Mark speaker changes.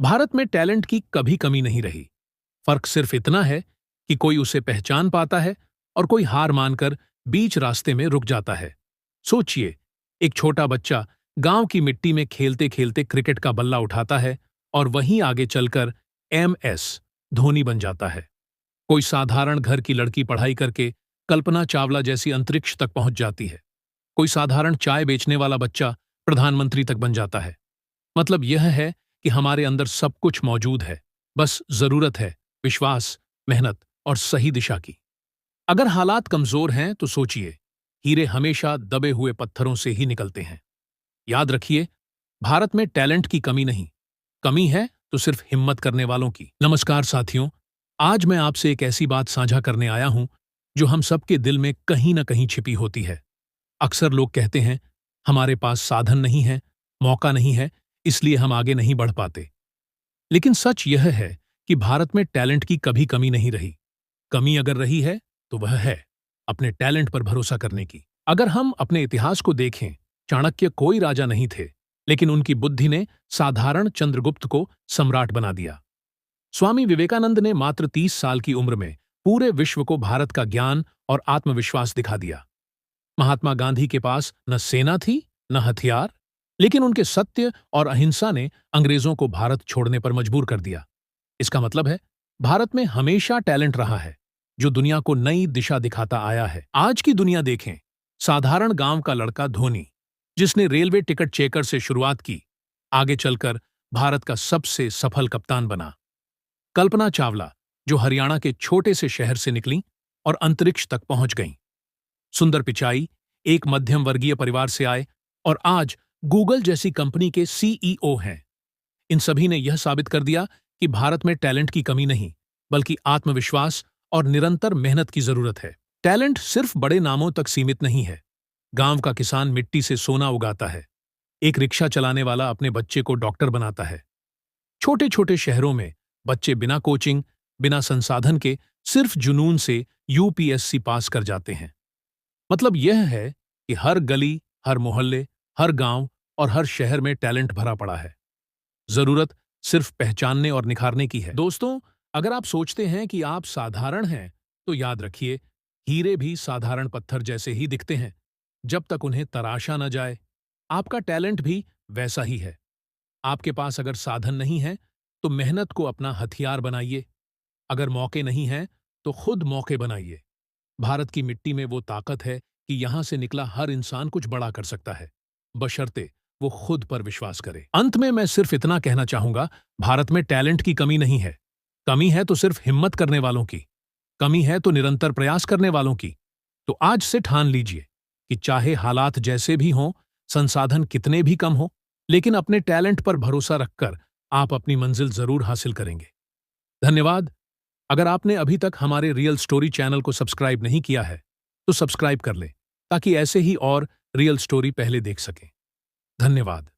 Speaker 1: भारत में टैलेंट की कभी कमी नहीं रही। फर्क सिर्फ इतना है कि कोई उसे पहचान पाता है और कोई हार मानकर बीच रास्ते में रुक जाता है। सोचिए, एक छोटा बच्चा गांव की मिट्टी में खेलते खेलते क्रिकेट का बल्ला उठाता है और वहीं आगे चलकर MS धोनी बन जाता है। कोई साधारण घर की लड़की पढ़ाई करके कल्पना चावला जैसी अंतरिक्ष तक पहुंच जाती है। कोई साधारण चाय बेचने वाला बच्चा प्रधानमंत्री तक बन जाता है। मतलब यह है कि हमारे अंदर सब कुछ मौजूद है, बस जरूरत है विश्वास, मेहनत और सही दिशा की। अगर हालात कमजोर हैं तो सोचिए, हीरे हमेशा दबे हुए पत्थरों से ही निकलते हैं। याद रखिए, भारत में टैलेंट की कमी नहीं, कमी है तो सिर्फ हिम्मत करने वालों की। नमस्कार साथियों, आज मैं आपसे एक ऐसी बात साझा करने आया हूं जो हम सबके दिल में कहीं ना कहीं छिपी होती है। अक्सर लोग कहते हैं, हमारे पास साधन नहीं है, मौका नहीं है, इसलिए हम आगे नहीं बढ़ पाते। लेकिन सच यह है कि भारत में टैलेंट की कभी कमी नहीं रही। कमी अगर रही है तो वह है अपने टैलेंट पर भरोसा करने की। अगर हम अपने इतिहास को देखें, चाणक्य कोई राजा नहीं थे, लेकिन उनकी बुद्धि ने साधारण चंद्रगुप्त को सम्राट बना दिया। स्वामी विवेकानंद ने मात्र 30 साल की उम्र में पूरे विश्व को भारत का ज्ञान और आत्मविश्वास दिखा दिया। महात्मा गांधी के पास न सेना थी न हथियार, लेकिन उनके सत्य और अहिंसा ने अंग्रेजों को भारत छोड़ने पर मजबूर कर दिया। इसका मतलब है, भारत में हमेशा टैलेंट रहा है जो दुनिया को नई दिशा दिखाता आया है। आज की दुनिया देखें, साधारण गांव का लड़का धोनी, जिसने रेलवे टिकट चेकर से शुरुआत की, आगे चलकर भारत का सबसे सफल कप्तान बना। कल्पना चावला, जो हरियाणा के छोटे से शहर से निकली और अंतरिक्ष तक पहुंच गईं। सुंदर पिचाई एक मध्यम वर्गीय परिवार से आए और आज गूगल जैसी कंपनी के CEO हैं। इन सभी ने यह साबित कर दिया कि भारत में टैलेंट की कमी नहीं, बल्कि आत्मविश्वास और निरंतर मेहनत की जरूरत है। टैलेंट सिर्फ बड़े नामों तक सीमित नहीं है। गांव का किसान मिट्टी से सोना उगाता है, एक रिक्शा चलाने वाला अपने बच्चे को डॉक्टर बनाता है। छोटे छोटे शहरों में बच्चे बिना कोचिंग, बिना संसाधन के सिर्फ जुनून से UPSC पास कर जाते हैं। मतलब यह है कि हर गली, हर मोहल्ले, हर गांव और हर शहर में टैलेंट भरा पड़ा है। जरूरत सिर्फ पहचानने और निखारने की है। दोस्तों, अगर आप सोचते हैं कि आप साधारण हैं, तो याद रखिए, हीरे भी साधारण पत्थर जैसे ही दिखते हैं जब तक उन्हें तराशा न जाए। आपका टैलेंट भी वैसा ही है। आपके पास अगर साधन नहीं है तो मेहनत को अपना हथियार बनाइए। अगर मौके नहीं हैं तो खुद मौके बनाइए। भारत की मिट्टी में वो ताकत है कि यहां से निकला हर इंसान कुछ बड़ा कर सकता है, बशर्ते वो खुद पर विश्वास करे। अंत में मैं सिर्फ इतना कहना चाहूंगा, भारत में टैलेंट की कमी नहीं है। कमी है तो सिर्फ हिम्मत करने वालों की, कमी है तो निरंतर प्रयास करने वालों की। तो आज से ठान लीजिए कि चाहे हालात जैसे भी हों, संसाधन कितने भी कम हो, लेकिन अपने टैलेंट पर भरोसा रखकर आप अपनी मंजिल जरूर हासिल करेंगे। धन्यवाद। अगर आपने अभी तक हमारे रियल स्टोरी चैनल को सब्सक्राइब नहीं किया है, तो सब्सक्राइब कर लें ताकि ऐसे ही और रियल स्टोरी पहले देख सकें। धन्यवाद।